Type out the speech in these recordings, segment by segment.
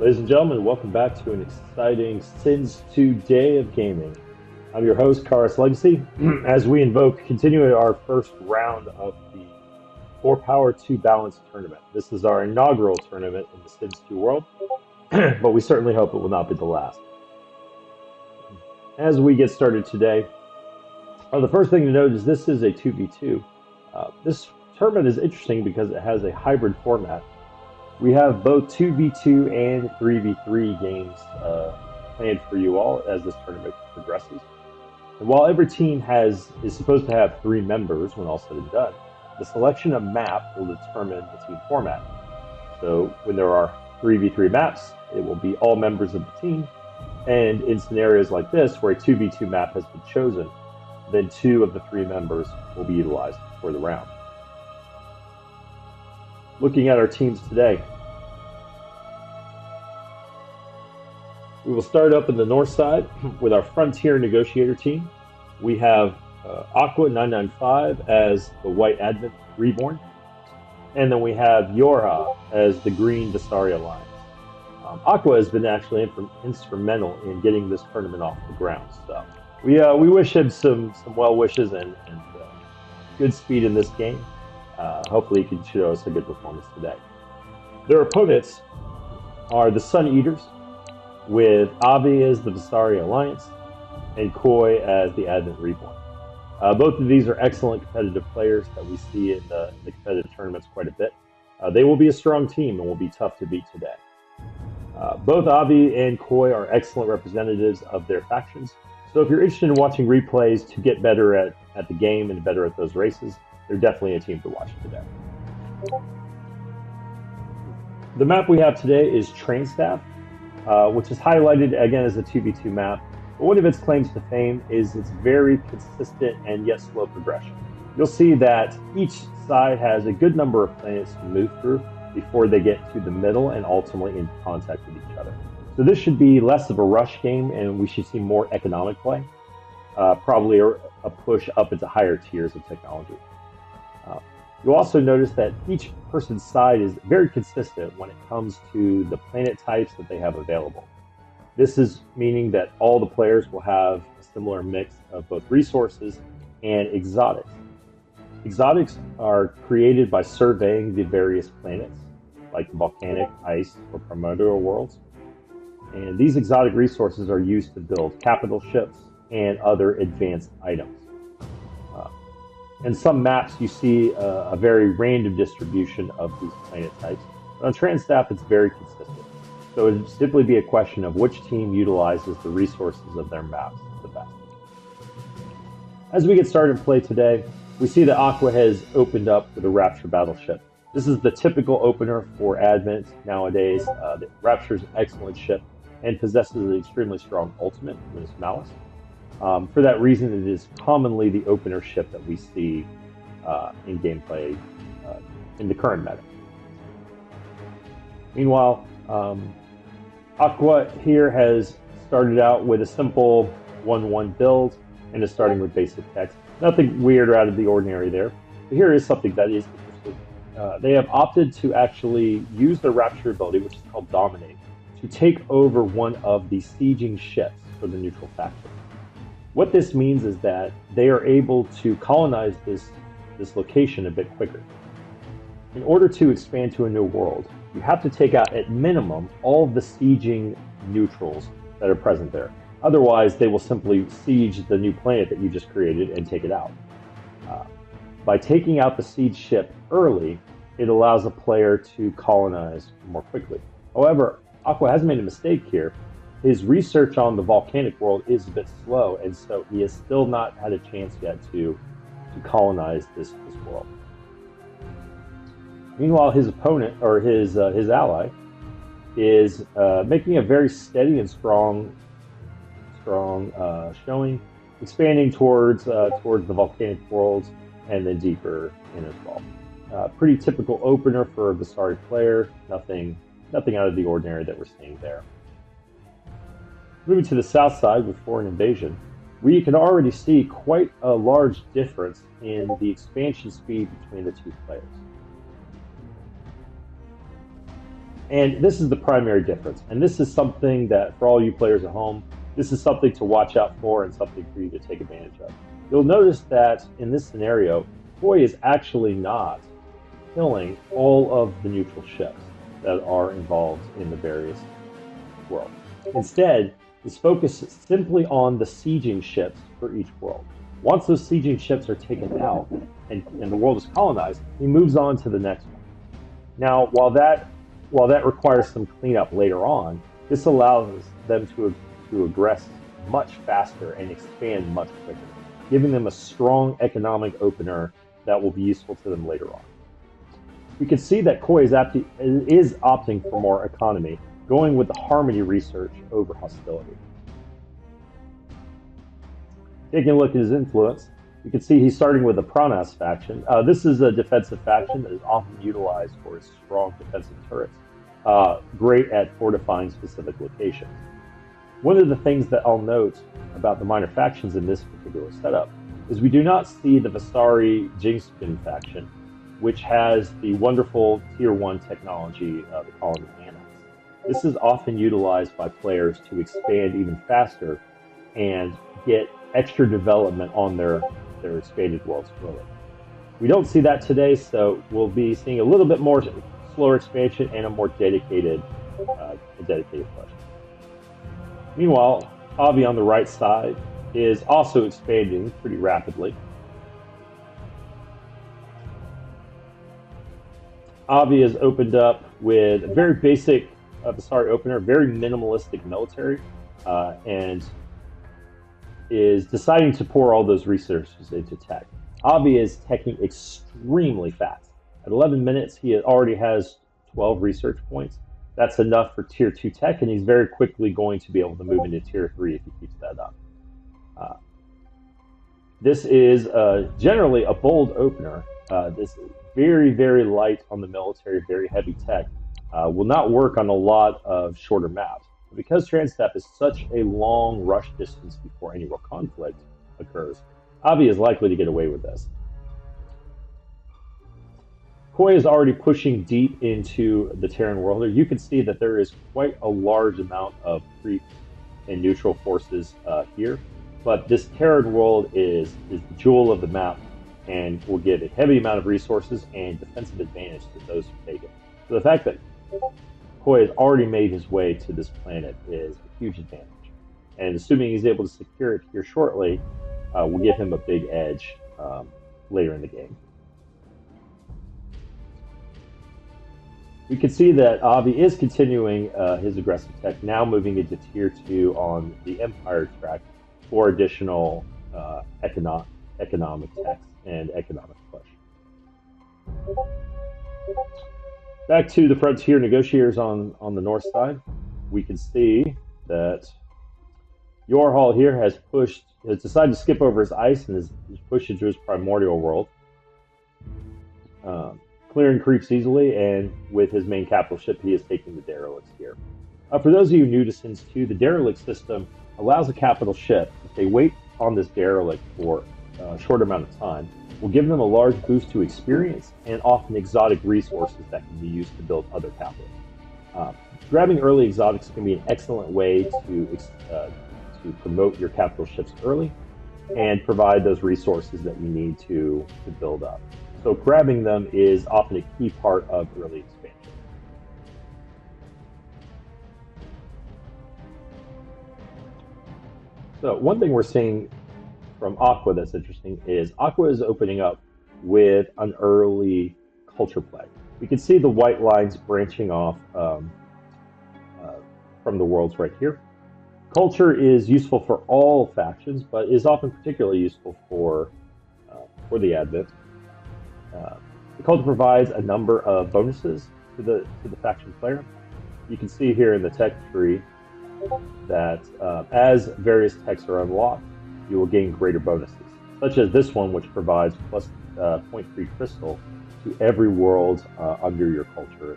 Ladies and gentlemen, welcome back to an exciting Sins 2 day of gaming. I'm your host, Karaslegacy, as we continue our first round of the 4 Power 2 Balance tournament. This is our inaugural tournament in the Sims 2 world, but we certainly hope it will not be the last. As we get started today, the first thing to note is this is a 2v2. This tournament is interesting because it has a hybrid format. We have both 2v2 and 3v3 games planned for you all as this tournament progresses. And while every team is supposed to have 3 members when all said and done, the selection of map will determine the team format. So when there are 3v3 maps, it will be all members of the team. And in scenarios like this, where a 2v2 map has been chosen, then 2 of the 3 members will be utilized for the round. Looking at our teams today, we will start up in the north side with our Frontier Negotiator team. We have Aqua 995 as the White Advent Reborn, and then we have Yorha as the Green Visari Alliance. Aqua has been actually instrumental in getting this tournament off the ground, so we wish him some well wishes and good speed in this game. Hopefully he can show us a good performance today. Their opponents are the Suneaters, with Avi as the Visari Alliance and Koi as the Advent Reborn. Both of these are excellent competitive players that we see in the competitive tournaments quite a bit. They will be a strong team and will be tough to beat today. Both Avi and Koi are excellent representatives of their factions, so if you're interested in watching replays to get better at the game and better at those races, they're definitely a team to watch today. The map we have today is Transtav, which is highlighted again as a 2v2 map. But one of its claims to fame is its very consistent and yet slow progression. You'll see that each side has a good number of planets to move through before they get to the middle and ultimately in contact with each other. So this should be less of a rush game, and we should see more economic play, probably a push up into higher tiers of technology. You'll also notice that each person's side is very consistent when it comes to the planet types that they have available. This is meaning that all the players will have a similar mix of both resources and exotics. Exotics are created by surveying the various planets, like the volcanic, ice, or primordial worlds. And these exotic resources are used to build capital ships and other advanced items. In some maps, you see a very random distribution of these planet types. But on Transtav, it's very consistent. So it would simply be a question of which team utilizes the resources of their maps the best. As we get started in play today, we see that Aqua has opened up with a Rapture battleship. This is the typical opener for Advent nowadays. The Rapture is an excellent ship and possesses an extremely strong ultimate with its Malice. For that reason, it is commonly the opener ship that we see in gameplay in the current meta. Meanwhile, Aqua here has started out with a simple 1-1 build and is starting with basic text. Nothing weird or out of the ordinary there. But here is something that is interesting. They have opted to actually use their Rapture ability, which is called Dominate, to take over one of the sieging ships for the neutral faction. What this means is that they are able to colonize this location a bit quicker. In order to expand to a new world, you have to take out at minimum all of the sieging neutrals that are present there. Otherwise, they will simply siege the new planet that you just created and take it out. By taking out the siege ship early, it allows a player to colonize more quickly. However, Aqua has made a mistake here. His research on the volcanic world is a bit slow, and so he has still not had a chance yet to colonize this world. Meanwhile, his opponent, or his ally, is making a very steady and strong showing, expanding towards the volcanic worlds and then deeper in as well. Pretty typical opener for a Visari player. Nothing out of the ordinary that we're seeing there. Moving to the south side with Foreign Invasion, we can already see quite a large difference in the expansion speed between the two players. And this is the primary difference. And this is something that, for all you players at home, this is something to watch out for and something for you to take advantage of. You'll notice that in this scenario, Koi is actually not killing all of the neutral ships that are involved in the various worlds. Instead, his focus is simply on the sieging ships for each world. Once those sieging ships are taken out and the world is colonized, he moves on to the next one. Now, while that requires some cleanup later on, this allows them to aggress much faster and expand much quicker, giving them a strong economic opener that will be useful to them later on. We can see that Koi is opting for more economy, going with the harmony research over hostility. Taking a look at his influence, you can see he's starting with the Pranas faction. This is a defensive faction that is often utilized for its strong defensive turrets, great at fortifying specific locations. One of the things that I'll note about the minor factions in this particular setup is we do not see the Vasari Jingspin faction, which has the wonderful Tier 1 technology, the colony Annex. This is often utilized by players to expand even faster and get extra development on their expanded worlds early. We don't see that today, so we'll be seeing a little bit more slower expansion and a more dedicated push. Meanwhile, Avi on the right side is also expanding pretty rapidly. Avi has opened up with a very basic Vasari opener, very minimalistic military, and is deciding to pour all those resources into tech. Avi is teching extremely fast. At 11 minutes, he already has 12 research points. That's enough for Tier 2 tech, and he's very quickly going to be able to move into Tier 3 if he keeps that up. This is generally a bold opener. This is very, very light on the military, very heavy tech. Will not work on a lot of shorter maps. Because Transtav is such a long rush distance before any real conflict occurs, Avi is likely to get away with this. Koi is already pushing deep into the Terran world. You can see that there is quite a large amount of creep and neutral forces here, but this Terran world is the jewel of the map and will give a heavy amount of resources and defensive advantage to those who take it. So the fact that Koi has already made his way to this planet is a huge advantage. And assuming he's able to secure it here shortly, will give him a big edge later in the game. We can see that Avi is continuing his aggressive tech, now moving into Tier 2 on the Empire track for additional economic tech and economic push. Back to the frontier negotiators on the north side, we can see that Yorhal here has decided to skip over his ice and is pushed into his primordial world. Clearing creeps easily, and with his main capital ship, he is taking the derelicts here. For those of you new to Sins 2, the derelict system allows a capital ship, if they wait on this derelict for a short amount of time, will give them a large boost to experience and often exotic resources that can be used to build other capitals. Grabbing early exotics can be an excellent way to promote your capital ships early and provide those resources that you need to build up. So grabbing them is often a key part of early expansion. So one thing we're seeing from Aqua that's interesting is Aqua is opening up with an early culture play. You can see the white lines branching off from the worlds right here. Culture is useful for all factions, but is often particularly useful for the Advent. The culture provides a number of bonuses to the faction player. You can see here in the tech tree that as various techs are unlocked, you will gain greater bonuses, such as this one, which provides plus 0.3 crystal to every world under your culture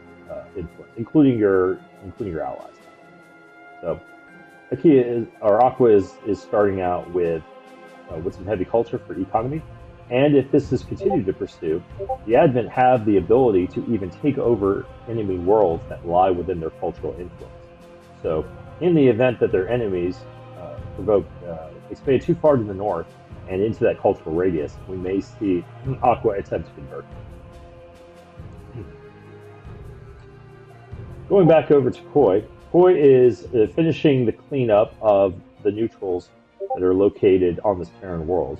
influence, including your allies. So, Aqua is starting out with some heavy culture for economy, And if this is continued to pursue, the Advent have the ability to even take over enemy worlds that lie within their cultural influence. So, in the event that their enemies expand too far to the north and into that cultural radius, we may see Aqua attempt to convert. Going back over to Koi, Koi is finishing the cleanup of the neutrals that are located on this Terran world.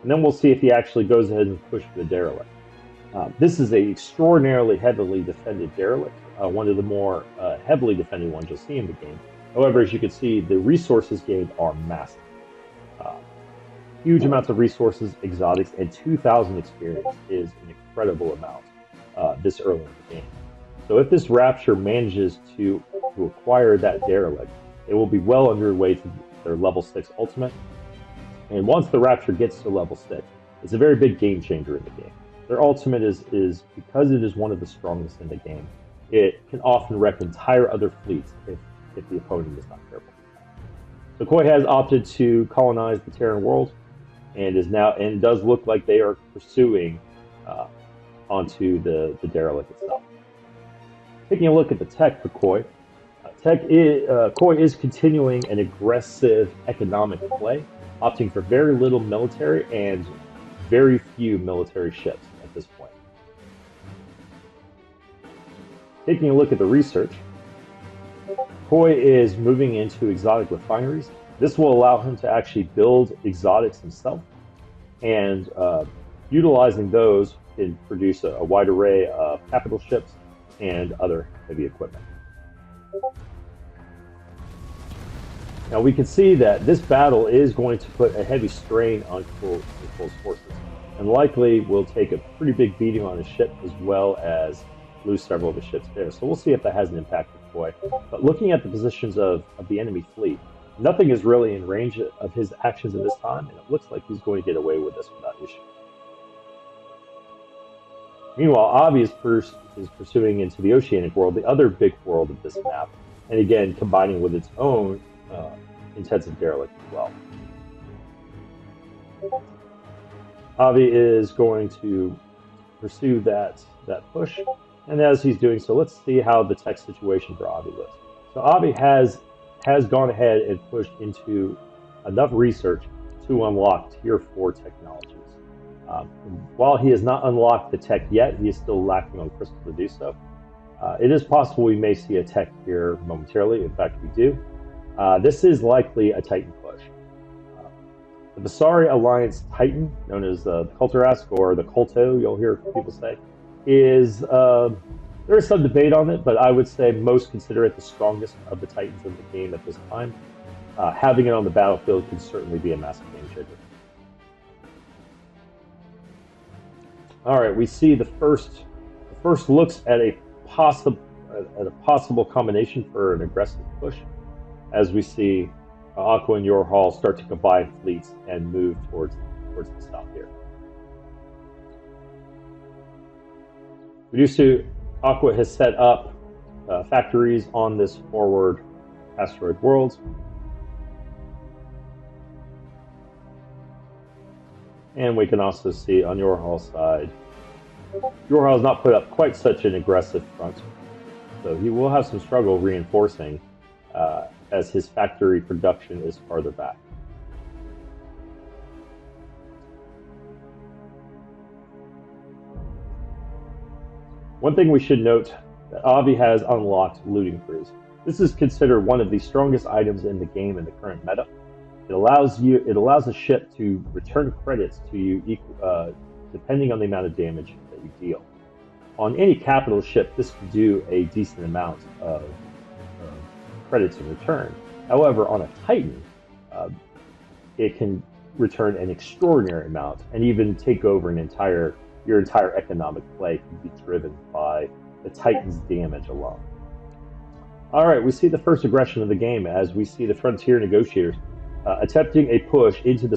And then we'll see if he actually goes ahead and pushes for the derelict. This is an extraordinarily heavily defended derelict, one of the more heavily defended ones you'll see in the game. However, as you can see, the resources gained are massive. Huge amounts of resources, exotics, and 2,000 experience is an incredible amount this early in the game. So if this Rapture manages to acquire that derelict, it will be well underway to their level 6 ultimate. And once the Rapture gets to level 6, it's a very big game changer in the game. Their ultimate is because it is one of the strongest in the game, it can often wreck entire other fleets if the opponent is not careful. So Koi has opted to colonize the Terran world, and does look like they are pursuing onto the derelict itself. Taking a look at the tech for Koi, Koi is continuing an aggressive economic play, opting for very little military and very few military ships at this point. Taking a look at the research, Koi is moving into exotic refineries. This will allow him to actually build exotics himself, and utilizing those can produce a wide array of capital ships and other heavy equipment. Now we can see that this battle is going to put a heavy strain on Kukul's forces, and likely will take a pretty big beating on his ship, as well as lose several of his ships there. So we'll see if that has an impact with Koi. But looking at the positions of the enemy fleet, nothing is really in range of his actions at this time, and it looks like he's going to get away with this without issue. Meanwhile, Avi is pursuing into the Oceanic world, the other big world of this map, and again combining with its own intensive derelict as well. Avi is going to pursue that push, and as he's doing so, let's see how the tech situation for Avi looks. So Avi has gone ahead and pushed into enough research to unlock Tier 4 technologies. While he has not unlocked the tech yet, he is still lacking on crystal to do so. It is possible we may see a tech here momentarily. In fact, we do. This is likely a Titan push. The Visari Alliance Titan, known as the Kulturask or the Kulto, you'll hear people say, is there is some debate on it, but I would say most consider it the strongest of the Titans in the game at this time. Having it on the battlefield can certainly be a massive game changer. All right, we see the first looks at a possible combination for an aggressive push, as we see Aqua and Yorhal start to combine fleets and move towards the south here. We do see Aqua has set up factories on this forward asteroid world. And we can also see on Yorhal's side, Yorhal has not put up quite such an aggressive front, so he will have some struggle reinforcing as his factory production is farther back. One thing we should note, that Avi has unlocked looting crews. This is considered one of the strongest items in the game in the current meta. It allows a ship to return credits to you depending on the amount of damage that you deal. On any capital ship, this can do a decent amount of credits in return. However, on a Titan, it can return an extraordinary amount, and even take over your entire economic play can be driven by the Titan's damage alone. All right, we see the first aggression of the game as we see the Frontier Negotiators attempting a push into the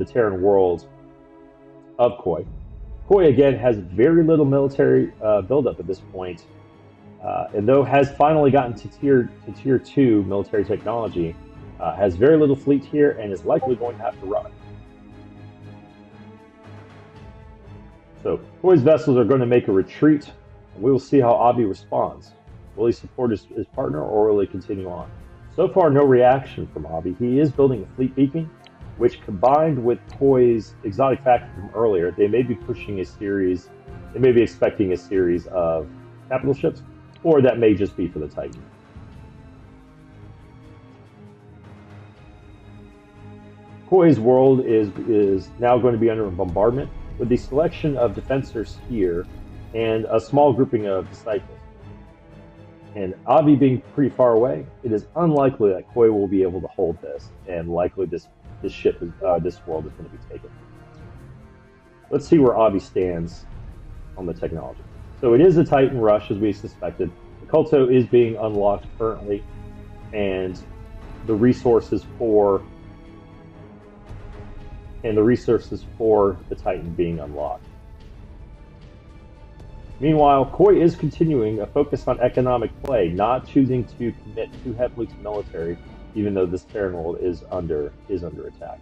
Terran world of Koi. Koi again has very little military buildup at this point, and though has finally gotten to tier 2 military technology, has very little fleet here and is likely going to have to run. So Koi's vessels are going to make a retreat, and we will see how Avi responds. Will he support his partner, or will he continue on? So far, no reaction from Avi. He is building a fleet beacon, which combined with Koi's exotic factor from earlier, they may be pushing a series, they may be expecting a series of capital ships, or that may just be for the Titan. Koi's world is now going to be under bombardment with the selection of defensors here and a small grouping of disciples. And Avi being pretty far away, it is unlikely that Koi will be able to hold this, and likely this world is going to be taken. Let's see where Avi stands on the technology. So it is a Titan rush, as we suspected. The Culto is being unlocked currently, and the resources for the Titan being unlocked. Meanwhile, Koi is continuing a focus on economic play, not choosing to commit too heavily to military, even though this Terran world is under attack.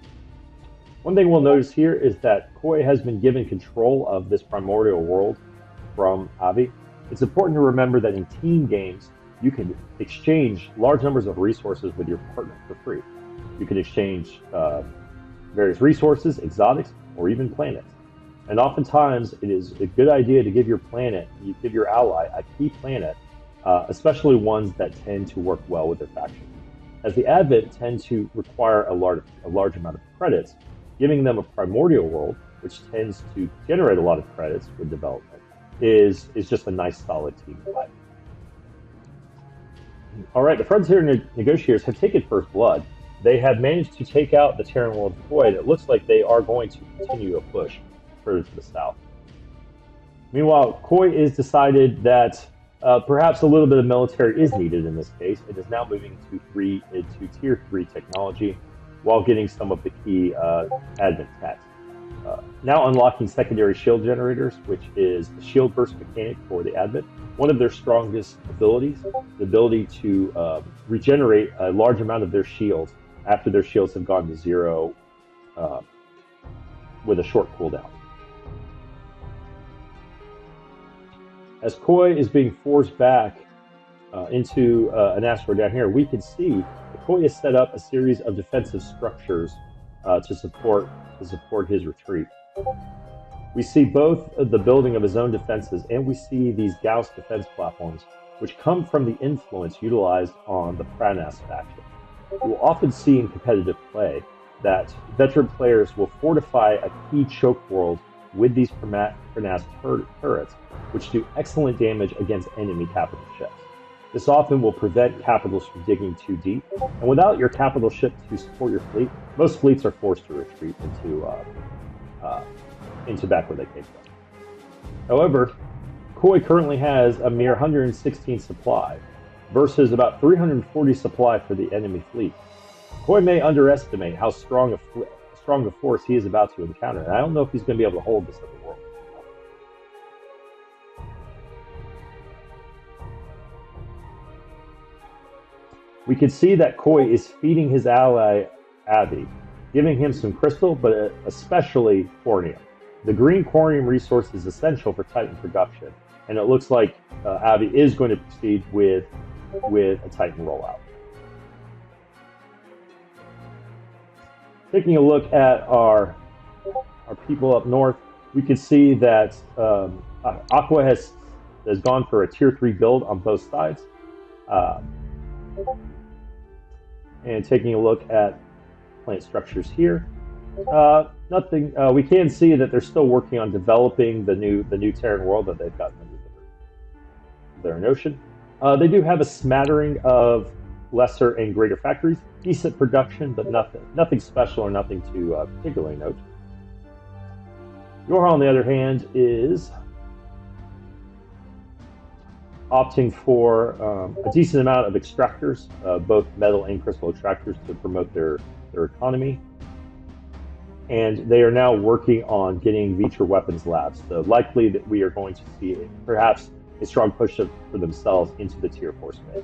One thing we'll notice here is that Koi has been given control of this primordial world from Avi. It's important to remember that in team games, you can exchange large numbers of resources with your partner for free. You can exchange various resources, exotics, or even planets. And oftentimes, it is a good idea to give your ally a key planet, especially ones that tend to work well with their faction. As the Advent tend to require a large amount of credits, giving them a primordial world, which tends to generate a lot of credits with development, is just a nice solid team fight. All right, the Frontier Negotiators have taken first blood. They have managed to take out the Terran world of Koi, and it looks like they are going to continue a push further to the south. Meanwhile, Koi is decided that perhaps a little bit of military is needed in this case. It is now moving into Tier 3 technology while getting some of the key Advent tech. Now unlocking secondary shield generators, which is the shield burst mechanic for the Advent. One of their strongest abilities, the ability to regenerate a large amount of their shields after their shields have gone to zero with a short cooldown. As Koi is being forced back into an asteroid down here, we can see that Koi has set up a series of defensive structures to support his retreat. We see both the building of his own defenses, and we see these Gauss defense platforms, which come from the influence utilized on the Pranas faction. You will often see in competitive play that veteran players will fortify a key choke world with these Pranas turrets, which do excellent damage against enemy capital ships. This often will prevent capitals from digging too deep, and without your capital ship to support your fleet, most fleets are forced to retreat into back where they came from. However, Koi currently has a mere 116 supply versus about 340 supply for the enemy fleet. Koi may underestimate how strong a force he is about to encounter, and I don't know if he's going to be able to hold this other world. We can see that Koi is feeding his ally Avi, giving him some crystal, but especially cornium. The green cornium resource is essential for Titan production, and it looks like Avi is going to proceed with a Titan rollout. Taking a look at our people up north, we can see that Aqua has gone for a Tier 3 build on both sides. And taking a look at plant structures here, nothing. We can see that they're still working on developing the new Terran world that they've gotten under their notion. They do have a smattering of lesser and greater factories, decent production, but nothing special or nothing to particularly note. Yorha, on the other hand, is opting for a decent amount of extractors, both metal and crystal extractors, to promote their economy. And they are now working on getting Vitra weapons labs. So likely that we are going to see perhaps a strong push for themselves into the Tier 4 space.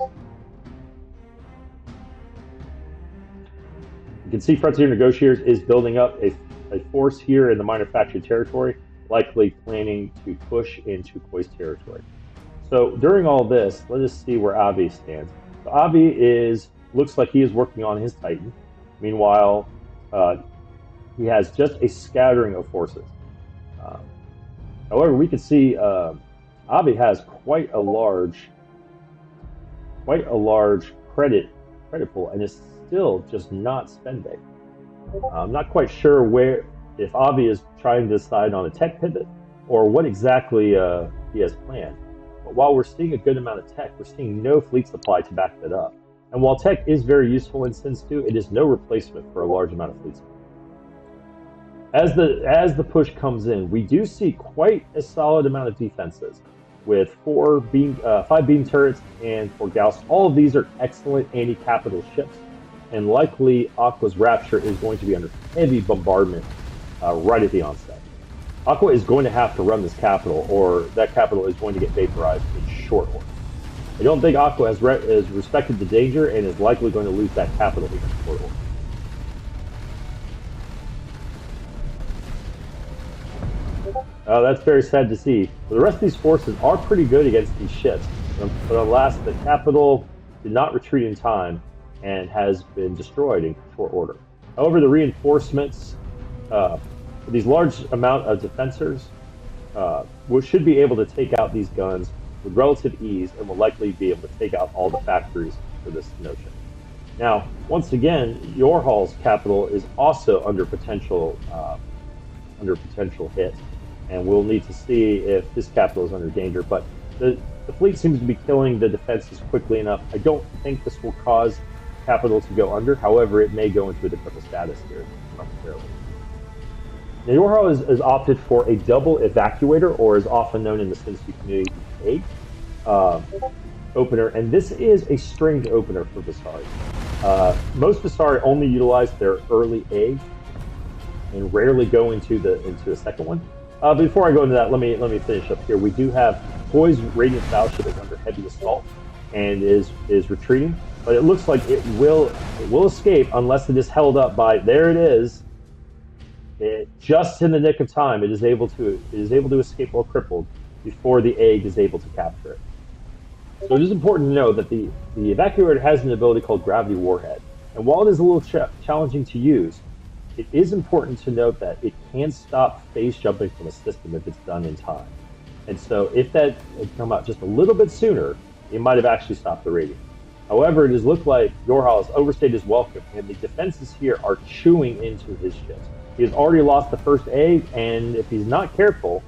You can see Frontier Negotiators is building up a force here in the minor faction territory. likely planning to push into Koi's territory. So during all this, let us see where Avi stands. So Avi looks like he is working on his Titan. Meanwhile, he has just a scattering of forces. Um, However, we can see Avi has quite a large credit pool, and is still just not spending. I'm not quite sure if Avi is trying to decide on a tech pivot or what exactly he has planned. But while we're seeing a good amount of tech, we're seeing no fleet supply to back that up. And while tech is very useful in Sins 2, it is no replacement for a large amount of fleet supply. As the push comes in, we do see quite a solid amount of defenses, with 5 beam turrets and 4 Gauss. All of these are excellent anti-capital ships, and likely Aqua's Rapture is going to be under heavy bombardment right at the onset. Aqua is going to have to run this capital, or that capital is going to get vaporized in short order. I don't think Aqua has respected the danger and is likely going to lose that capital in short order. That's very sad to see. But the rest of these forces are pretty good against these ships. But alas, the capital did not retreat in time and has been destroyed in short order. However, the reinforcements, these large amount of defensors, should be able to take out these guns with relative ease, and will likely be able to take out all the factories for this notion. Now, once again, Yorhal's capital is also under potential hit, and we'll need to see if his capital is under danger. But the fleet seems to be killing the defenses quickly enough. I don't think this will cause capital to go under. However, it may go into a difficult status here momentarily. Now, Yorhal has opted for a double evacuator, or is often known in the Sins 2 community, A opener, and this is a strange opener for Visari. Most Visari only utilize their early A and rarely go into a second one. But before I go into that, let me finish up here. We do have Koi's Radiant Battleship is under heavy assault and is retreating, but it looks like it will escape unless it is held up by, there it is. Just in the nick of time, it is able to escape while crippled before the egg is able to capture it. So it is important to know that the evacuator has an ability called Gravity Warhead, and while it is a little challenging to use, it is important to note that it can stop phase jumping from a system if it's done in time. And so if that had come out just a little bit sooner, it might have actually stopped the rating. However, it does look like Yorhal has overstayed his welcome, and the defenses here are chewing into his ships. He has already lost the first egg, and if he's not careful,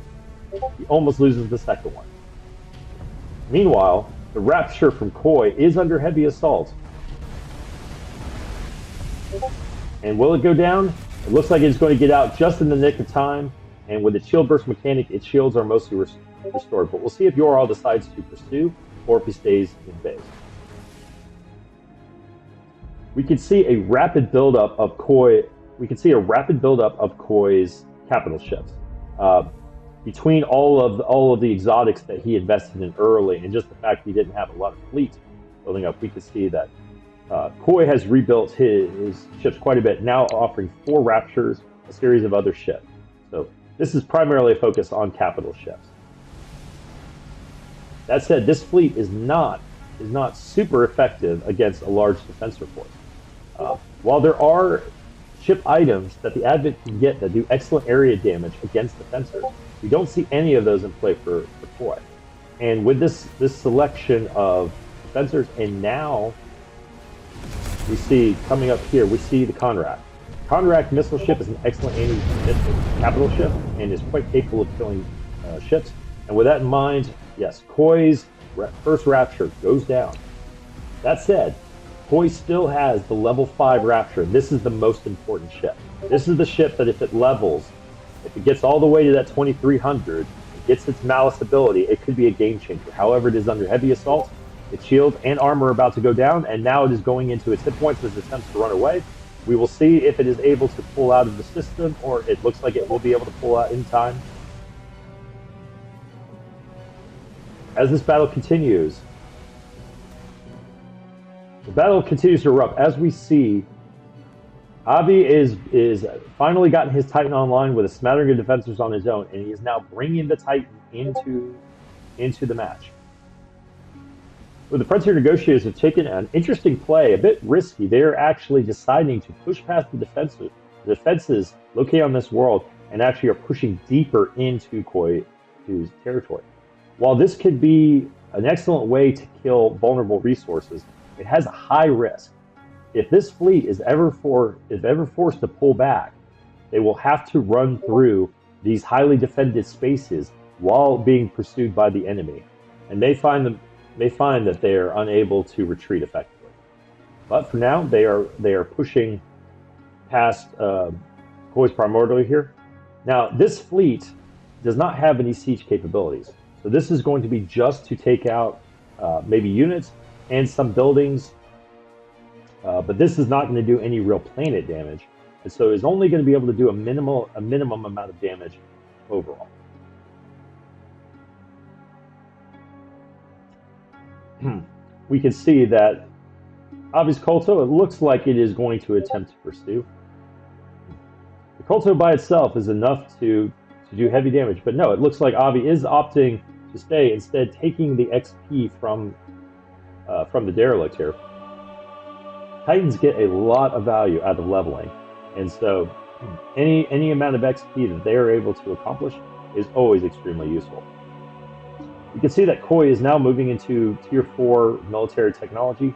he almost loses the second one. Meanwhile, the Rapture from Koi is under heavy assault. And will it go down? It looks like it's going to get out just in the nick of time, and with its shield burst mechanic, its shields are mostly restored. But we'll see if Yorhal decides to pursue, or if he stays in base. We can see a rapid buildup of Koi. We can see a rapid buildup of Koi's capital ships. Between all of the exotics that he invested in early, and just the fact he didn't have a lot of fleet building up, we can see that Koi has rebuilt his ships quite a bit, now offering 4 Raptures, a series of other ships. So this is primarily a focus on capital ships. That said, this fleet is not super effective against a large defensor force. While there are ship items that the Advent can get that do excellent area damage against defensors, we don't see any of those in play for Koi. And with this selection of defensors, and now we see coming up here, we see the Konrak. Konrak missile ship is an excellent anti-missile capital ship and is quite capable of killing ships. And with that in mind, yes, Koi's first Rapture goes down. That said, Koi still has the level 5 Rapture. This is the most important ship. This is the ship that if it levels, if it gets all the way to that 2300, it gets its Malice ability, it could be a game changer. However, it is under heavy assault. Its shield and armor are about to go down, and now it is going into its hit points as it attempts to run away. We will see if it is able to pull out of the system, or it looks like it will be able to pull out in time. As this battle continues, the battle continues to erupt as we see Avi is finally gotten his Titan online with a smattering of defenders on his own, and he is now bringing the Titan into the match. Well, the Frontier Negotiators have taken an interesting play, a bit risky. They are actually deciding to push past the defenses located on this world, and actually are pushing deeper into Koi's territory. While this could be an excellent way to kill vulnerable resources, it has a high risk. If this fleet is ever forced to pull back, they will have to run through these highly defended spaces while being pursued by the enemy, and they find that they are unable to retreat effectively. But for now, they are pushing past Koi's primordial here. Now, this fleet does not have any siege capabilities, so this is going to be just to take out maybe units and some buildings. But this is not going to do any real planet damage, and so is only going to be able to do a minimum amount of damage overall. We can see that Avi's Kolto, it looks like it is going to attempt to pursue. The Kolto by itself is enough to do heavy damage, but no, it looks like Avi is opting to stay, instead taking the XP from the derelict here. Titans get a lot of value out of leveling, and so any amount of XP that they are able to accomplish is always extremely useful. You can see that Koi is now moving into Tier 4 military technology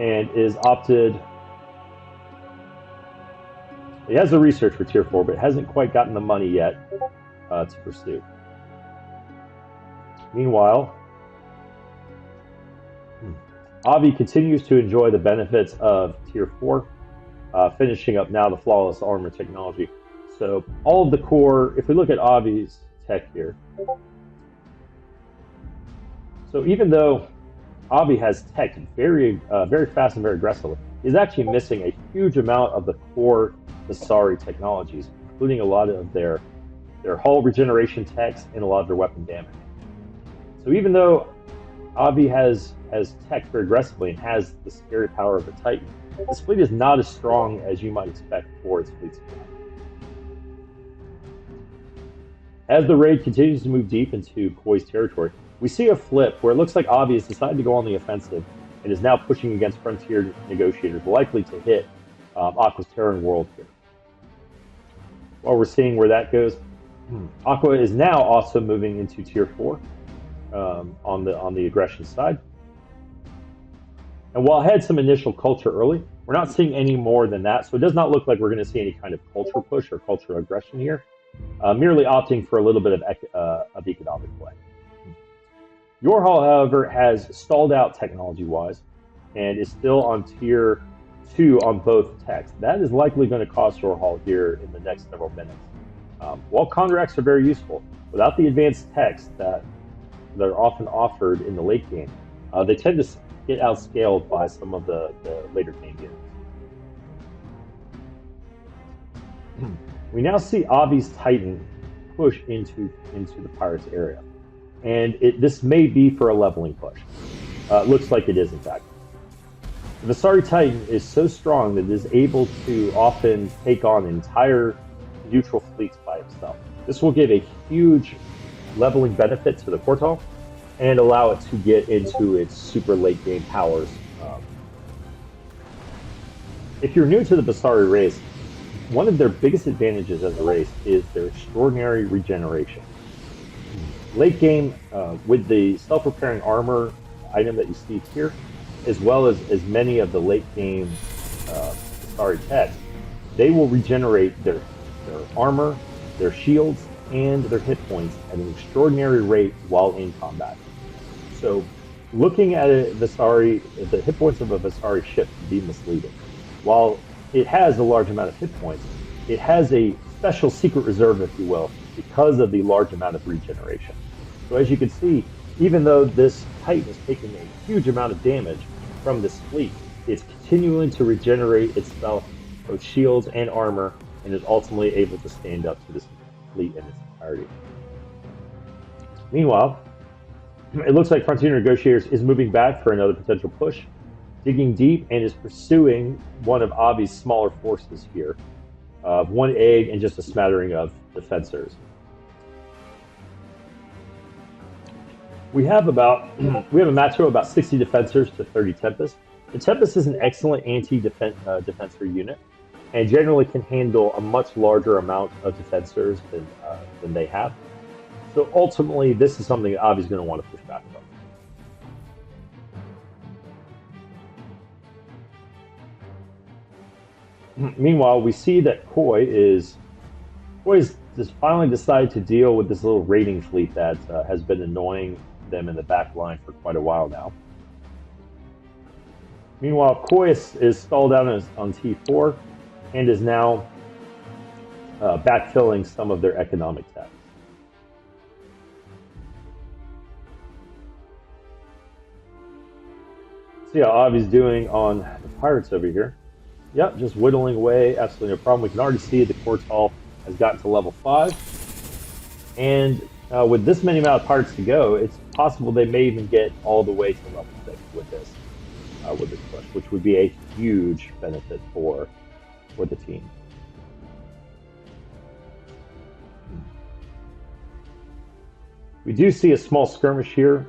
and is opted. He has the research for Tier 4, but hasn't quite gotten the money yet to pursue. Meanwhile, Avi continues to enjoy the benefits of Tier 4, finishing up now the flawless armor technology. So all of the core, if we look at Avi's tech here, so even though Avi has tech very fast and very aggressively, he's actually missing a huge amount of the core Vasari technologies, including a lot of their hull regeneration techs and a lot of their weapon damage. So even though Avi has tech very aggressively and has the scary power of a Titan, this fleet is not as strong as you might expect for its fleet supply. As the raid continues to move deep into Koi's territory, we see a flip where it looks like Avi has decided to go on the offensive and is now pushing against Frontier Negotiators, likely to hit Aqua's Terran world here. While we're seeing where that goes, Aqua is now also moving into Tier 4 on the aggression side. And while it had some initial culture early, we're not seeing any more than that, so it does not look like we're going to see any kind of culture push or cultural aggression here, merely opting for a little bit of economic play. Yorhal, however, has stalled out technology-wise and is still on Tier 2 on both techs. That is likely going to cost Yorhal here in the next several minutes. While Condrax are very useful, without the advanced techs that are often offered in the late game, they tend to get outscaled by some of the later game units. We now see Avi's Titan push into the Pirates area, and this may be for a leveling push. It looks like it is, in fact. The Vasari Titan is so strong that it is able to often take on entire neutral fleets by itself. This will give a huge leveling benefit to the Portal and allow it to get into its super late game powers. If you're new to the Vasari race, one of their biggest advantages as a race is their extraordinary regeneration. Late game, with the self-repairing armor item that you see here, as well as many of the late game Vasari techs, they will regenerate their armor, their shields, and their hit points at an extraordinary rate while in combat. So looking at the hit points of a Vasari ship can be misleading. While it has a large amount of hit points, it has a special secret reserve, if you will, because of the large amount of regeneration. So as you can see, even though this Titan is taking a huge amount of damage from this fleet, it's continuing to regenerate itself, both shields and armor, and is ultimately able to stand up to this fleet in its entirety. Meanwhile, it looks like Frontier Negotiators is moving back for another potential push. digging deep and is pursuing one of Avi's smaller forces here. One egg and just a smattering of defensors. We have about we have a match of about 60 defensors to 30 Tempest. The Tempest is an excellent anti-defensor unit, and generally can handle a much larger amount of defensors than they have. So ultimately, this is something that Avi's going to want to push back from. Meanwhile, we see that Koi's just finally decided to deal with this little raiding fleet that has been annoying them in the back line for quite a while now. Meanwhile, Koi is stalled out on T4 and is now backfilling some of their economic tax. See how Avi's doing on the pirates over here. Yep, just whittling away, absolutely no problem. We can already see the Quartal has gotten to level 5. And with this many amount of pirates to go, it's possible they may even get all the way to level 6 with this push, which would be a huge benefit for the team. We do see a small skirmish here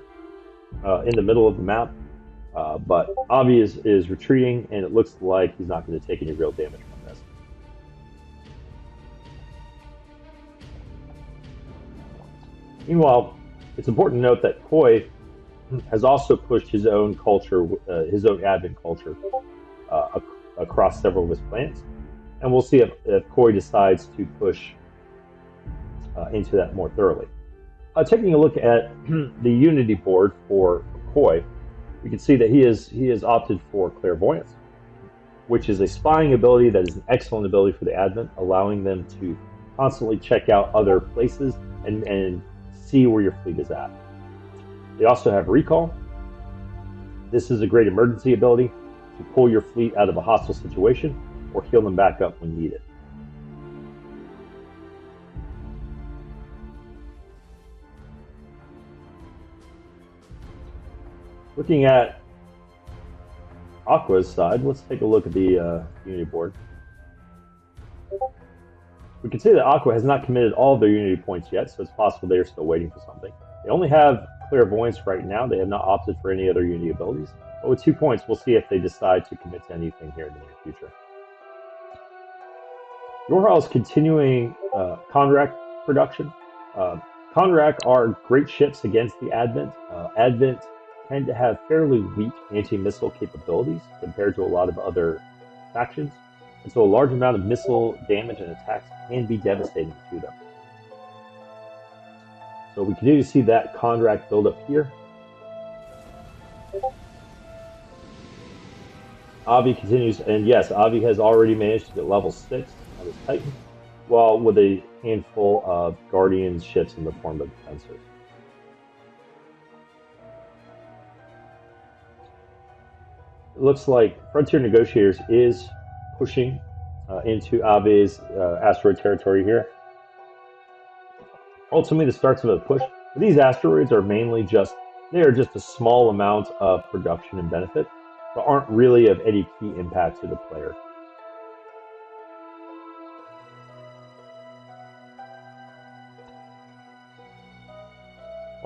in the middle of the map, but Avi is retreating, and it looks like he's not going to take any real damage from this. Meanwhile, it's important to note that Koi has also pushed his own culture, his own advent culture, across several of his planets, and we'll see if Koi decides to push into that more thoroughly. Taking a look at the Unity board for Koi, we can see that he has opted for Clairvoyance, which is a spying ability that is an excellent ability for the Advent, allowing them to constantly check out other places and see where your fleet is at. They also have Recall. This is a great emergency ability to pull your fleet out of a hostile situation or heal them back up when needed. Looking at Aqua's side, let's take a look at the Unity board. We can see that Aqua has not committed all of their Unity points yet, so it's possible they are still waiting for something. They only have Clairvoyance right now. They have not opted for any other Unity abilities. But with 2 points, we'll see if they decide to commit to anything here in the near future. Yorhal is continuing Konrak production. Konrak are great ships against the Advent. Advent tend to have fairly weak anti-missile capabilities compared to a lot of other factions, and so a large amount of missile damage and attacks can be devastating to them. So we continue to see that Konrak build up here. Avi continues, and yes, Avi has already managed to get level 6 on his Titan, while with a handful of Guardian ships in the form of defensors. It looks like Frontier Negotiators is pushing into Avi's asteroid territory here. Ultimately, the starts of a push. These asteroids are mainly just a small amount of production and benefit, but aren't really of any key impact to the player.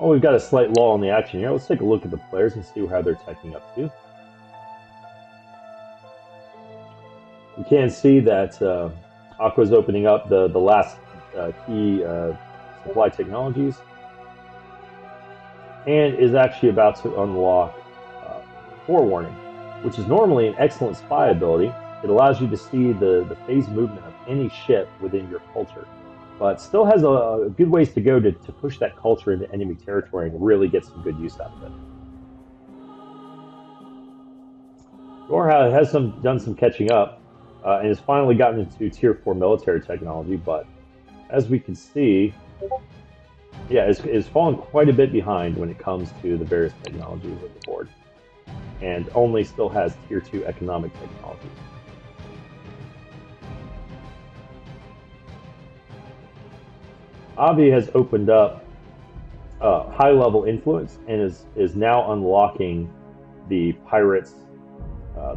Well, we've got a slight lull in the action here. Let's take a look at the players and see how they're teching up to. We can see that Aqua's opening up the last key supply technologies and is actually about to unlock Forewarning, which is normally an excellent spy ability. It allows you to see the phase movement of any ship within your culture, but still has a good ways to go to push that culture into enemy territory and really get some good use out of it. Yorha has done some catching up and has finally gotten into Tier 4 military technology, but as we can see, yeah, is fallen quite a bit behind when it comes to the various technologies of the board, and only still has Tier 2 economic technology. Avi has opened up high-level influence and is now unlocking the pirates'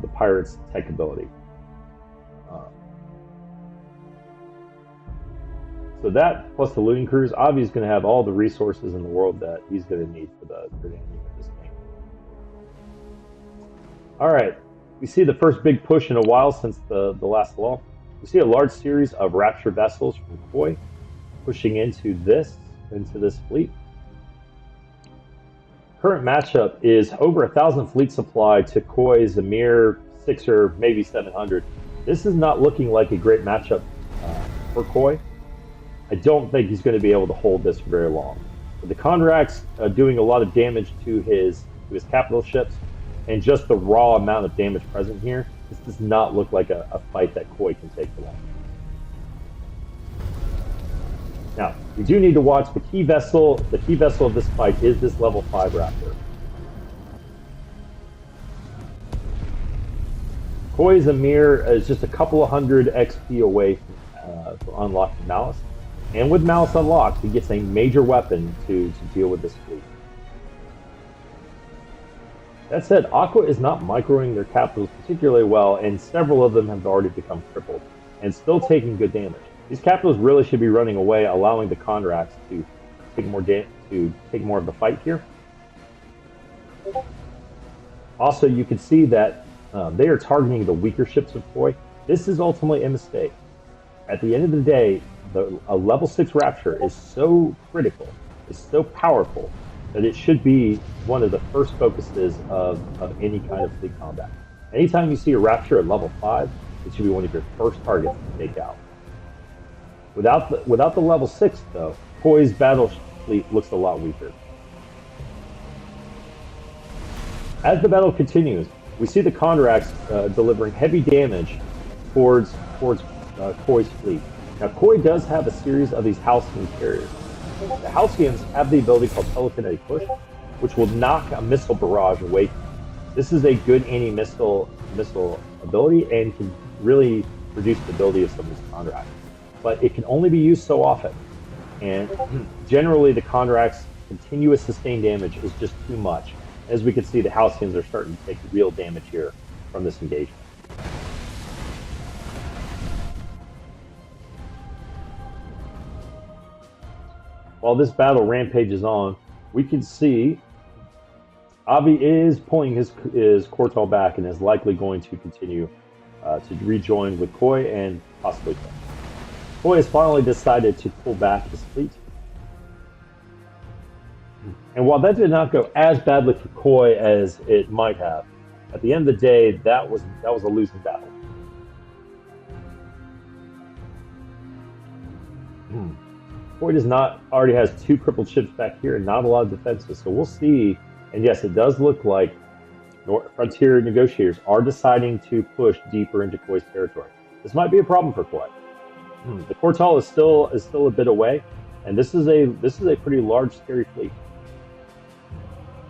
the pirate's tech ability. So that, plus the looting cruise, Avi's going to have all the resources in the world that he's going to need for the ending of this game. All right, we see the first big push in a while since the last lull. We see a large series of Rapture vessels from Koi pushing into this fleet. Current matchup is over 1,000 fleet supply to Koi's a mere 6 or maybe 700. This is not looking like a great matchup for Koi. I don't think he's going to be able to hold this for very long. But the Conrax doing a lot of damage to his capital ships, and just the raw amount of damage present here, this does not look like a fight that Koi can take for long. Now, we do need to watch the key vessel. The key vessel of this fight is this level 5 Raptor. Koi's Amir is just a couple of hundred XP away from unlocking Malice. And with Malice unlocked, he gets a major weapon to deal with this fleet. That said, Aqua is not microing their capitals particularly well, and several of them have already become crippled, and still taking good damage. These capitals really should be running away, allowing the Conrax to take more of the fight here. Also, you can see that they are targeting the weaker ships of Koi. This is ultimately a mistake. At the end of the day, a level 6 Rapture is so critical, is so powerful, that it should be one of the first focuses of any kind of fleet combat. Anytime you see a Rapture at level 5, it should be one of your first targets to take out. Without the level 6, though, Koi's battle fleet looks a lot weaker. As the battle continues, we see the Conrax delivering heavy damage towards Koi's fleet. Now, Koi does have a series of these Halcyon carriers. The Halcyons have the ability called Telekinetic Push, which will knock a missile barrage away. This is a good anti-missile ability and can really reduce the ability of some of these Conrax. But it can only be used so often. And generally, the Conrax continuous sustained damage is just too much. As we can see, the Halcyons are starting to take real damage here from this engagement. While this battle rampages on, we can see Avi is pulling his Kortal back and is likely going to continue to rejoin with Koi and possibly Koi. Koi has finally decided to pull back his fleet. And while that did not go as badly for Koi as it might have, at the end of the day, that was a losing battle. Koi already has 2 crippled ships back here and not a lot of defenses. So we'll see. And yes, it does look like Frontier negotiators are deciding to push deeper into Koi's territory. This might be a problem for Koi. The Kortal is still a bit away, and this is a pretty large, scary fleet.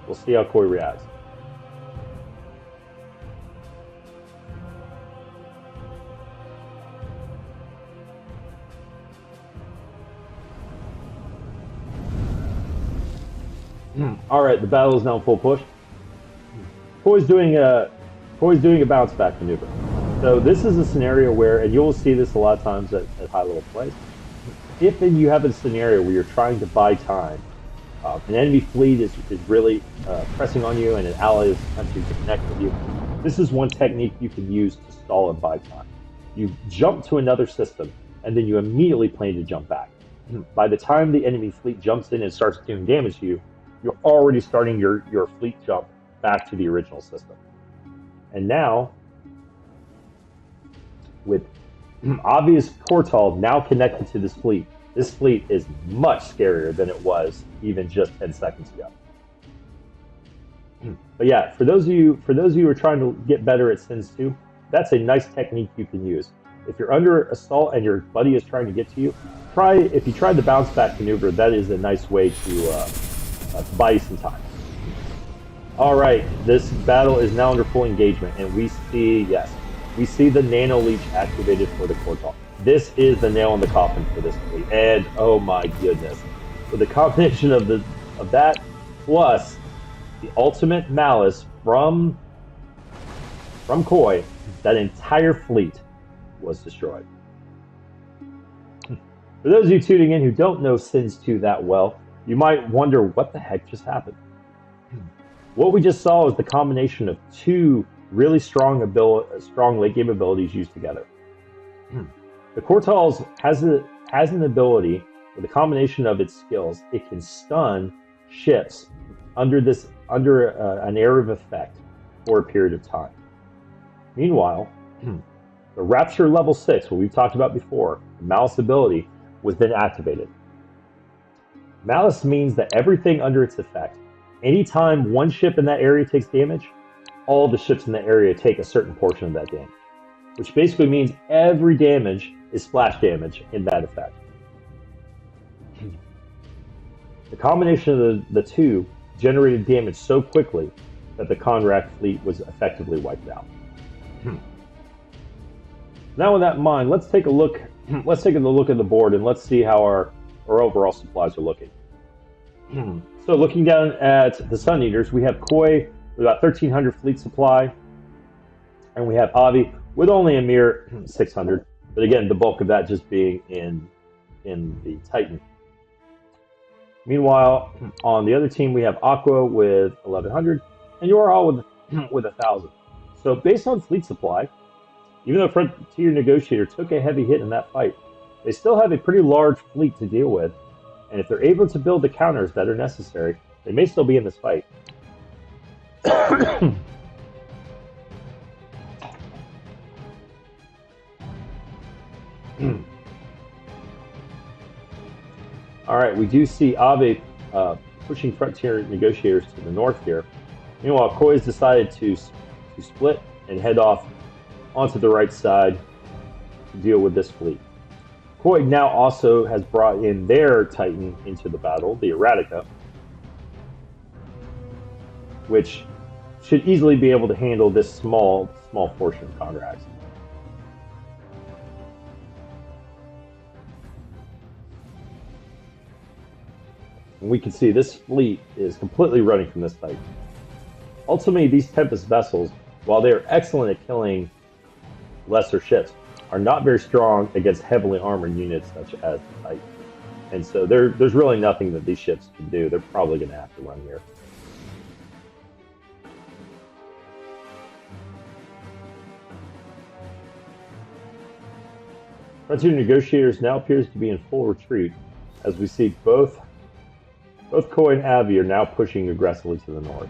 We'll see how Koi reacts. All right, the battle is now in full push. Koi's doing a bounce back maneuver. So this is a scenario where, and you'll see this a lot of times at high level plays. If you have a scenario where you're trying to buy time, an enemy fleet is really pressing on you, and an ally is attempting to connect with you, this is one technique you can use to stall and buy time. You jump to another system, and then you immediately plan to jump back. By the time the enemy fleet jumps in and starts doing damage to you, you're already starting your fleet jump back to the original system. And now, with obvious Kortal now connected to this fleet is much scarier than it was even just 10 seconds ago. But yeah, for those of you who are trying to get better at Sins 2, that's a nice technique you can use. If you're under assault and your buddy is trying to get to you, if you try the bounce back maneuver, that is a nice way to buy you some time. All right, this battle is now under full engagement, and we see the Nano Leech activated for the Kortal. This is the nail in the coffin for this fleet, and oh my goodness, with the combination of that plus the ultimate malice from from Koi, that entire fleet was destroyed. For those of you tuning in who don't know Sins 2 that well, you might wonder what the heck just happened. What we just saw is the combination of two really strong late game abilities used together. The Cortals has an ability with a combination of its skills. It can stun ships under an area of effect for a period of time. Meanwhile, the Rapture level 6, what we've talked about before, the Malice ability, was then activated. Malice means that everything under its effect, anytime one ship in that area takes damage, all the ships in that area take a certain portion of that damage, which basically means every damage is splash damage in that effect. The combination of the two generated damage so quickly that the Conrack fleet was effectively wiped out. Now, with that in mind, let's take a look. Let's take a look at the board and let's see how our overall supplies are looking. So, looking down at the Suneaters, we have Koi with about 1,300 fleet supply, and we have Avi with only a mere 600. But again, the bulk of that just being in the Titan. Meanwhile, on the other team, we have Aqua with 1,100, and Yoral with 1,000. So, based on fleet supply, even though Frontier Negotiator took a heavy hit in that fight, they still have a pretty large fleet to deal with, and if they're able to build the counters that are necessary, they may still be in this fight. Alright, we do see Abe pushing Frontier Negotiators to the north here. Meanwhile, Koi's decided to split and head off onto the right side to deal with this fleet. Koi now also has brought in their Titan into the battle, the Eradika, which should easily be able to handle this small portion of Conrax. And we can see this fleet is completely running from this Titan. Ultimately, these Tempest vessels, while they are excellent at killing lesser ships, are not very strong against heavily armored units such as the Titan. And so there's really nothing that these ships can do. They're probably going to have to run here. Frontier Negotiators now appears to be in full retreat, as we see both Koi and Avi are now pushing aggressively to the north.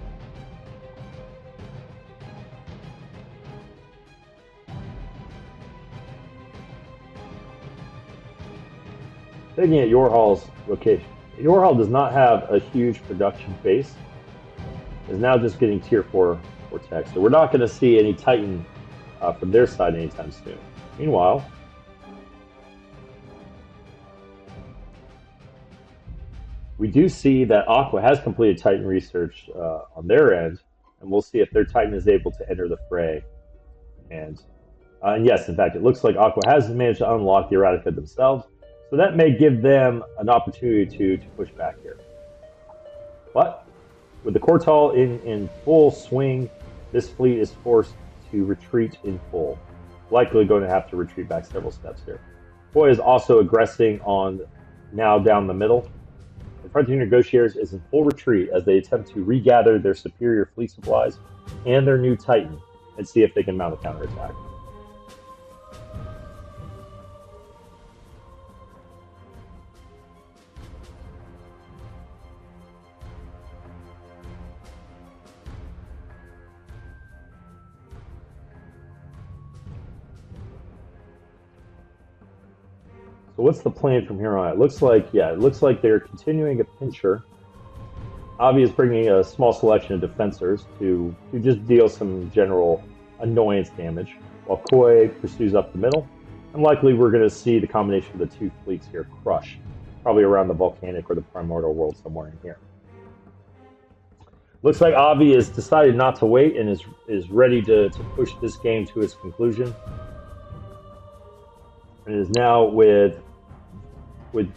Looking at Yorhal's location, Yorhal does not have a huge production base. Is now just getting tier 4 tech, so we're not going to see any Titan from their side anytime soon. Meanwhile, we do see that Aqua has completed Titan research on their end, and we'll see if their Titan is able to enter the fray. And yes, in fact, it looks like Aqua has managed to unlock the Eradika themselves, so that may give them an opportunity to push back here. But with the Cortal in full swing, this fleet is forced to retreat in full. Likely going to have to retreat back several steps here. Koi is also aggressing on now down the middle. The Frontier Negotiators is in full retreat as they attempt to regather their superior fleet supplies and their new Titan and see if they can mount a counterattack. So what's the plan from here on? It looks like they're continuing a pincher. Avi is bringing a small selection of defensors to just deal some general annoyance damage, while Koi pursues up the middle. And likely we're going to see the combination of the two fleets here crush, probably around the volcanic or the primordial world somewhere in here. Looks like Avi has decided not to wait and is ready to push this game to its conclusion. And is now with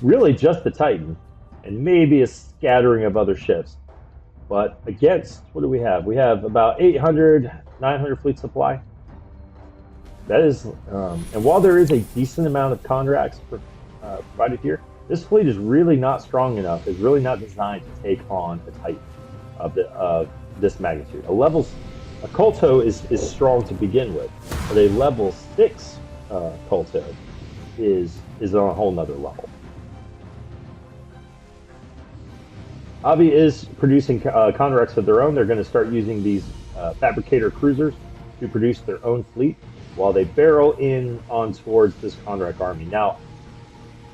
really just the Titan and maybe a scattering of other ships. But against, what do we have? We have about 800, 900 fleet supply. That is, and while there is a decent amount of contracts provided here, this fleet is really not strong enough. Is really not designed to take on a Titan of this magnitude. A Kolto is strong to begin with, but a level 6 Kolto is on a whole nother level. Avi is producing contracts of their own. They're going to start using these fabricator cruisers to produce their own fleet while they barrel in on towards this contract army. Now,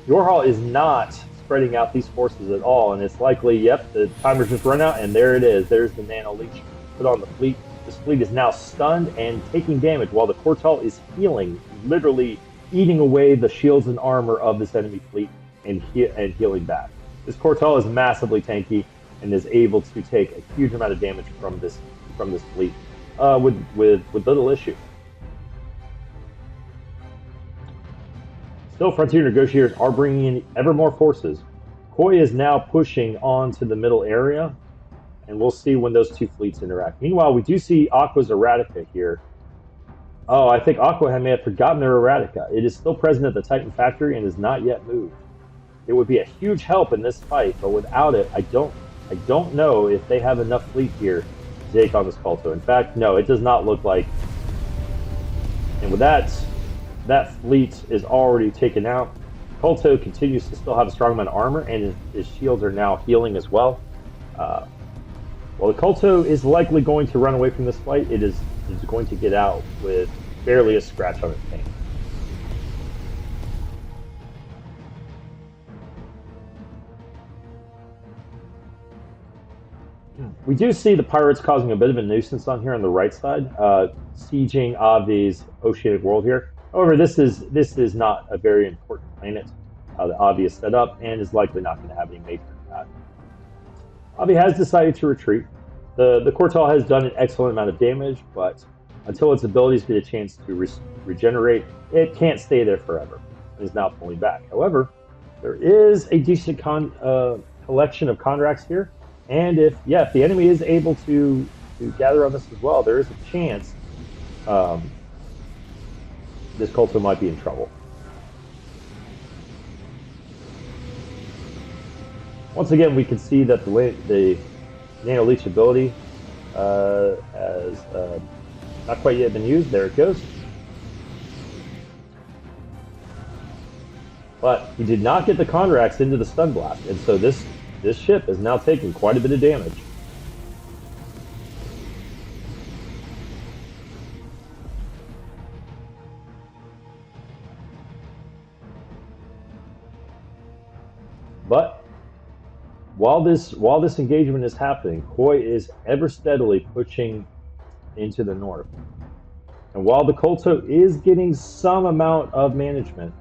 Yorhal is not spreading out these forces at all, and it's likely, yep, the timer's just run out, and there it is. There's the Nano Leech put on the fleet. This fleet is now stunned and taking damage while the Kortal is healing, literally eating away the shields and armor of this enemy fleet and healing back. This Kortal is massively tanky and is able to take a huge amount of damage from this fleet with little issue. Still, Frontier Negotiators are bringing in ever more forces. Koi is now pushing on to the middle area, and we'll see when those two fleets interact. Meanwhile, we do see Aqua's Erratica here. Oh, I think Aqua may have forgotten their Erratica. It is still present at the Titan factory and is not yet moved. It would be a huge help in this fight, but without it, I don't know if they have enough fleet here to take on this Kolto. In fact, no, it does not look like. And with that fleet is already taken out. Kolto continues to still have a strong amount of armor, and his shields are now healing as well. Well, the Kolto is likely going to run away from this fight. It is going to get out with barely a scratch on its paint. We do see the pirates causing a bit of a nuisance on here on the right side, sieging Avi's oceanic world here. However, this is not a very important planet. The Avi is set up and is likely not going to have any major impact. Avi has decided to retreat. The Kortal has done an excellent amount of damage, but until its abilities get a chance to regenerate, it can't stay there forever. It is now pulling back. However, there is a decent collection of contracts here. And if the enemy is able to gather on this as well, there is a chance this Kolto might be in trouble. Once again, we can see that the Nano Leech ability has not quite yet been used. There it goes. But he did not get the contracts into the stun blast, and so this ship is now taking quite a bit of damage. But while this engagement is happening, Koi is ever steadily pushing into the north. And while the Kolto is getting some amount of management,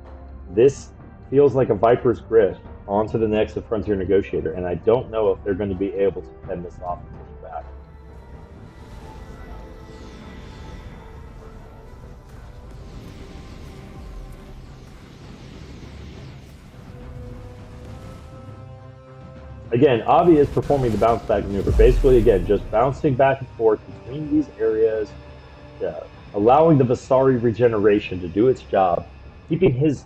this feels like a viper's grift onto the next of Frontier Negotiator, and I don't know if they're going to be able to fend this off and push back. Again, Avi is performing the bounce back maneuver. Basically, again, just bouncing back and forth between these areas, allowing the Vasari regeneration to do its job, keeping his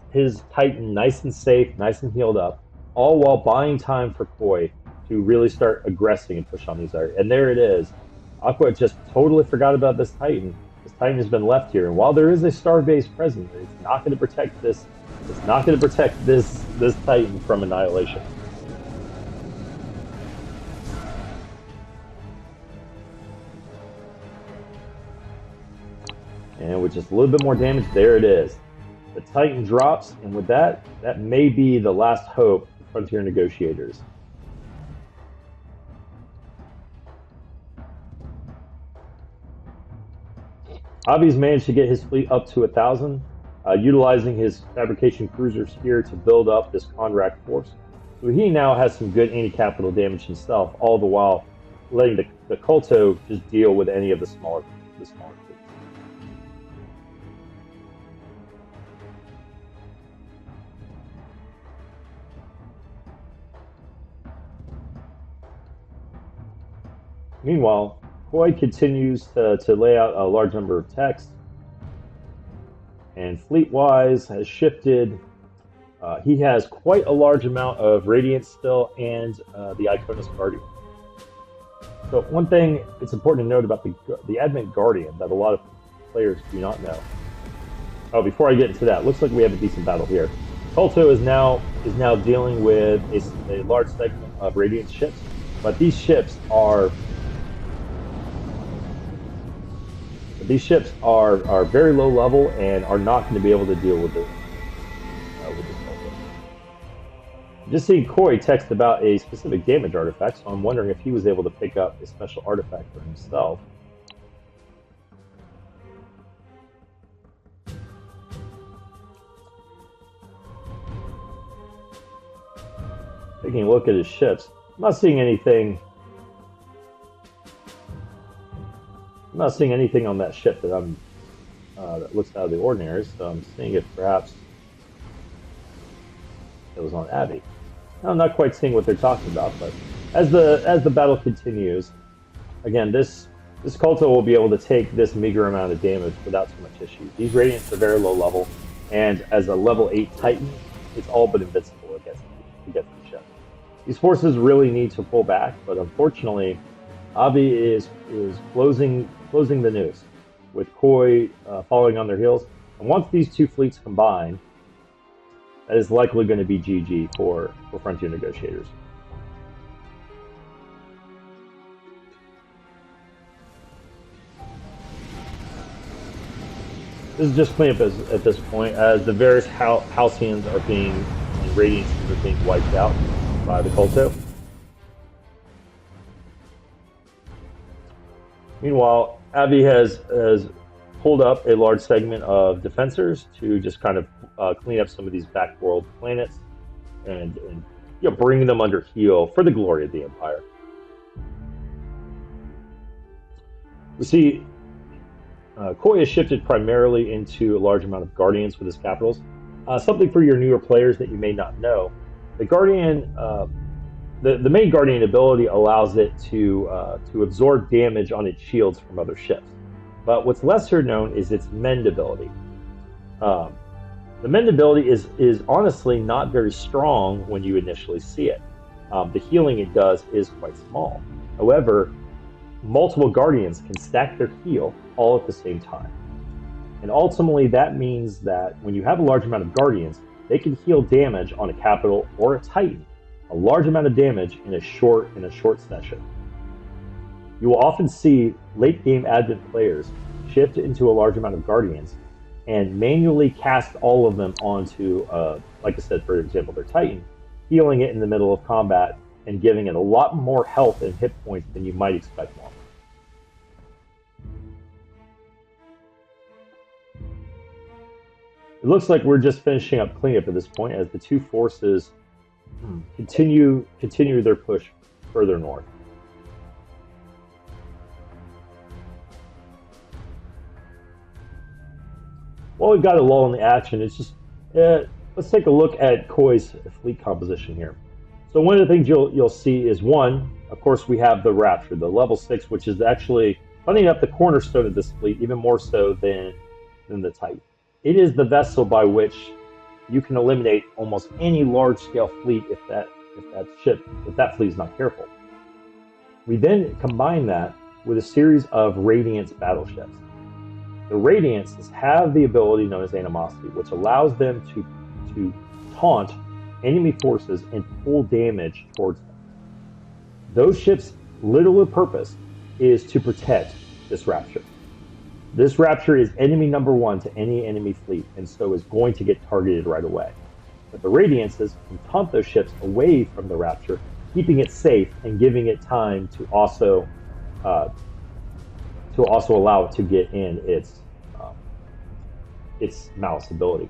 Titan nice and safe, nice and healed up, all while buying time for Koi to really start aggressing and push on these areas. And there it is. Aqua just totally forgot about this Titan. This Titan has been left here, and while there is a star base present, it's not going to protect this. It's not going to protect this Titan from annihilation. And with just a little bit more damage, there it is. The Titan drops, and with that may be the last hope for Frontier Negotiators. Avi's managed to get his fleet up to 1,000, utilizing his fabrication cruisers here to build up this contract force. So he now has some good anti-capital damage himself, all the while letting the Kolto just deal with any of the smaller fleets. Meanwhile, Koi continues to lay out a large number of texts, and fleet-wise has shifted. He has quite a large amount of Radiance still and the Iconus Guardian. So one thing it's important to note about the Advent Guardian that a lot of players do not know. Oh, before I get into that, looks like we have a decent battle here. Kulto is now dealing with a large segment of Radiance ships, but these ships are very low level and are not going to be able to deal with this Kulto. Just seeing Koi text about a specific damage artifact, so I'm wondering if he was able to pick up a special artifact for himself. Taking a look at his ships, I'm not seeing anything. I'm not seeing anything on that ship that that looks out of the ordinary. So I'm seeing if perhaps it was on Abby. I'm not quite seeing what they're talking about, but as the battle continues, again, this Kulto will be able to take this meager amount of damage without too much issue. These Radiants are very low level, and as a level 8 Titan, it's all but invincible against the ship. These forces really need to pull back, but unfortunately, Abby is closing the noose, with Koi following on their heels. And once these two fleets combine, that is likely going to be GG for Frontier Negotiators. This is just cleanup at this point, as the various Halcyons and Radiances are being wiped out by the Kulto. Meanwhile, Abby has pulled up a large segment of defensors to just kind of clean up some of these backworld planets and bring them under heel for the glory of the Empire. We see Koi has shifted primarily into a large amount of Guardians with his capitals. Something for your newer players that you may not know: the Guardian, the main Guardian ability allows it to absorb damage on its shields from other ships. But what's lesser known is its Mend ability. The Mend ability is honestly not very strong when you initially see it. The healing it does is quite small. However, multiple Guardians can stack their heal all at the same time. And ultimately that means that when you have a large amount of Guardians, they can heal damage on a capital or a Titan, a large amount of damage in a short session. You will often see late game Advent players shift into a large amount of Guardians and manually cast all of them onto, like I said, for example, their Titan, healing it in the middle of combat and giving it a lot more health and hit points than you might expect normally. It looks like we're just finishing up cleanup at this point as the two forces continue their push further north. Well, we've got a lull in the action. It's just let's take a look at Koi's fleet composition here. So one of the things you'll see is, one, of course, we have the Rapture, the level 6, which is actually, funny enough, the cornerstone of this fleet, even more so than the Titan. It is the vessel by which you can eliminate almost any large-scale fleet if that fleet is not careful. We then combine that with a series of Radiance battleships. The Radiances have the ability known as Animosity, which allows them to taunt enemy forces and pull damage towards them. Those ships' literal purpose is to protect this Rapture. This Rapture is enemy number 1 to any enemy fleet, and so is going to get targeted right away. But the Radiances can taunt those ships away from the Rapture, keeping it safe and giving it time to also allow it to get in its Malice ability.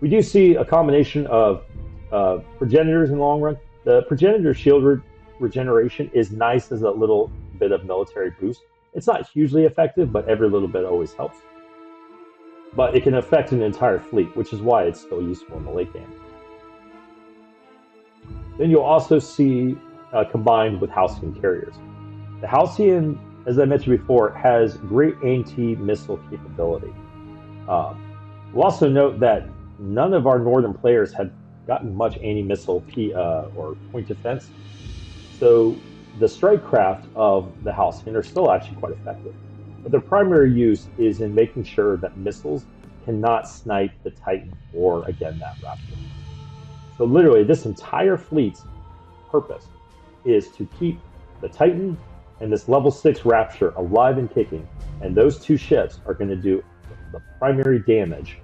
We do see a combination of Progenitors in the long run. The Progenitor shield regeneration is nice as a little bit of military boost. It's not hugely effective, but every little bit always helps. But it can affect an entire fleet, which is why it's still useful in the late game. Then you'll also see combined with Halcyon carriers. The Halcyon, as I mentioned before, has great anti-missile capability. We'll also note that none of our northern players had gotten much anti-missile or point defense, so the strike craft of the Halcyon are still actually quite effective. But their primary use is in making sure that missiles cannot snipe the Titan or, again, that Raptor. So literally, this entire fleet's purpose is to keep the Titan and this level 6 Raptor alive and kicking, and those two ships are going to do the primary damage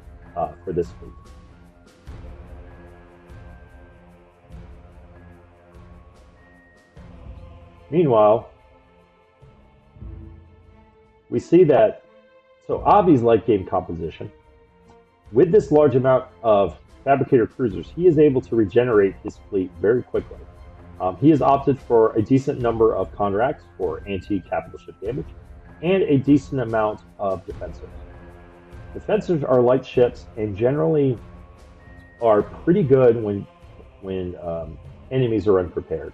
for this fleet. Meanwhile, we see that, so Avi's late game composition, with this large amount of fabricator cruisers, he is able to regenerate his fleet very quickly. He has opted for a decent number of contracts for anti-capital ship damage and a decent amount of defensors. Defensors are light ships and generally are pretty good when enemies are unprepared.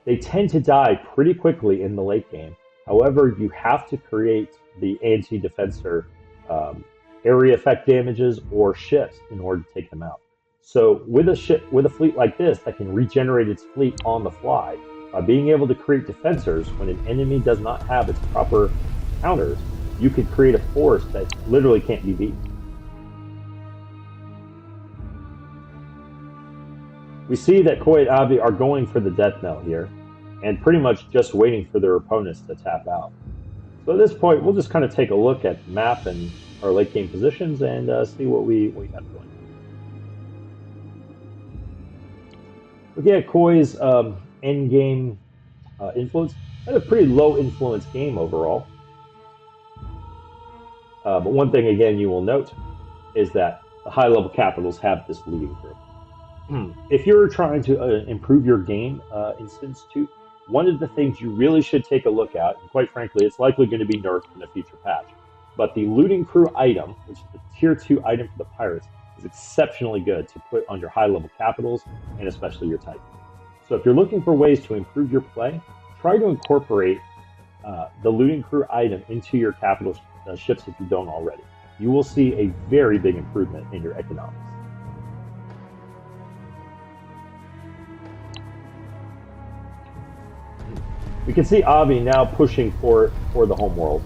They tend to die pretty quickly in the late game. However, you have to create the anti-defensor area effect damages or ships in order to take them out. So with a fleet like this that can regenerate its fleet on the fly, by being able to create defensors when an enemy does not have its proper counters, you could create a force that literally can't be beat. We see that Koi and Avi are going for the death knell here, and pretty much just waiting for their opponents to tap out. So at this point, we'll just kind of take a look at the map and our late game positions and see what we have going. Looking at Koi's end game influence, had a pretty low influence game overall. But one thing again you will note is that the high level capitals have this leading group. If you're trying to improve your game in Sins 2, one of the things you really should take a look at, and quite frankly, it's likely going to be nerfed in a future patch, but the looting crew item, which is the tier 2 item for the pirates, is exceptionally good to put on your high-level capitals and especially your Titan. So if you're looking for ways to improve your play, try to incorporate the looting crew item into your capital ships if you don't already. You will see a very big improvement in your economics. We can see Avi now pushing for the homeworld.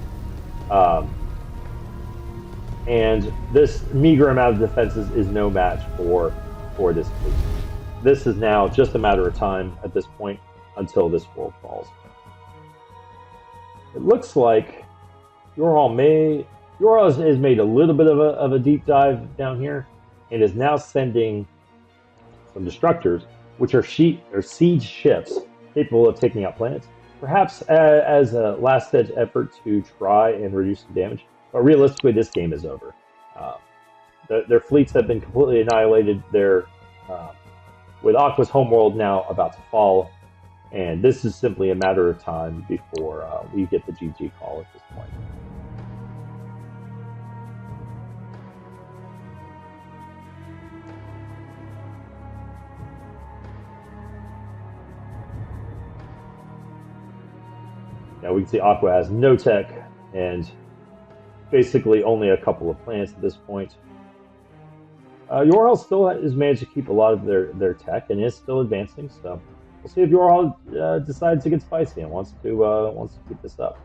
And this meager amount of defenses is no match for this fleet. This is now just a matter of time at this point until this world falls. It looks like Ural has made a little bit of a deep dive down here and is now sending some destructors, which are siege ships capable of taking out planets, perhaps as a last-edge effort to try and reduce the damage. But realistically, this game is over. Their fleets have been completely annihilated. With Aqua's homeworld now about to fall, and this is simply a matter of time before we get the GG call at this point. Now we can see Aqua has no tech and basically only a couple of planets at this point. Yorhal still has managed to keep a lot of their tech and is still advancing, so we'll see if Yorhal decides to get spicy and wants to keep this up.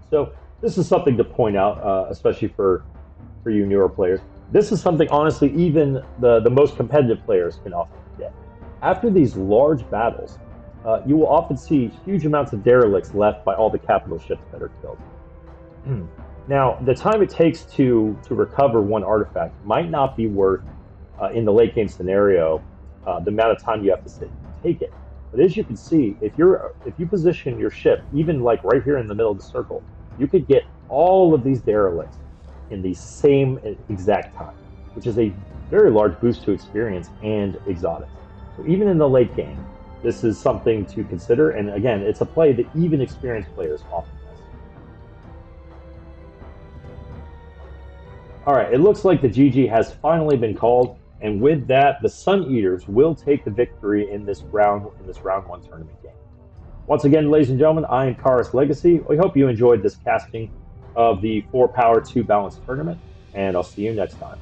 So this is something to point out, especially for you newer players. This is something, honestly, even the most competitive players can often forget. After these large battles, you will often see huge amounts of derelicts left by all the capital ships that are killed. Now, the time it takes to recover one artifact might not be worth, in the late game scenario, the amount of time you have to take it. But as you can see, if you position your ship, even like right here in the middle of the circle, you could get all of these derelicts in the same exact time, which is a very large boost to experience and exotics. So even in the late game, this is something to consider, and again, it's a play that even experienced players often miss. Alright, it looks like the GG has finally been called. And with that, the Suneaters will take the victory in this round one tournament game. Once again, ladies and gentlemen, I am Karaslegacy. We hope you enjoyed this casting of the 4 Power 2 Balance tournament, and I'll see you next time.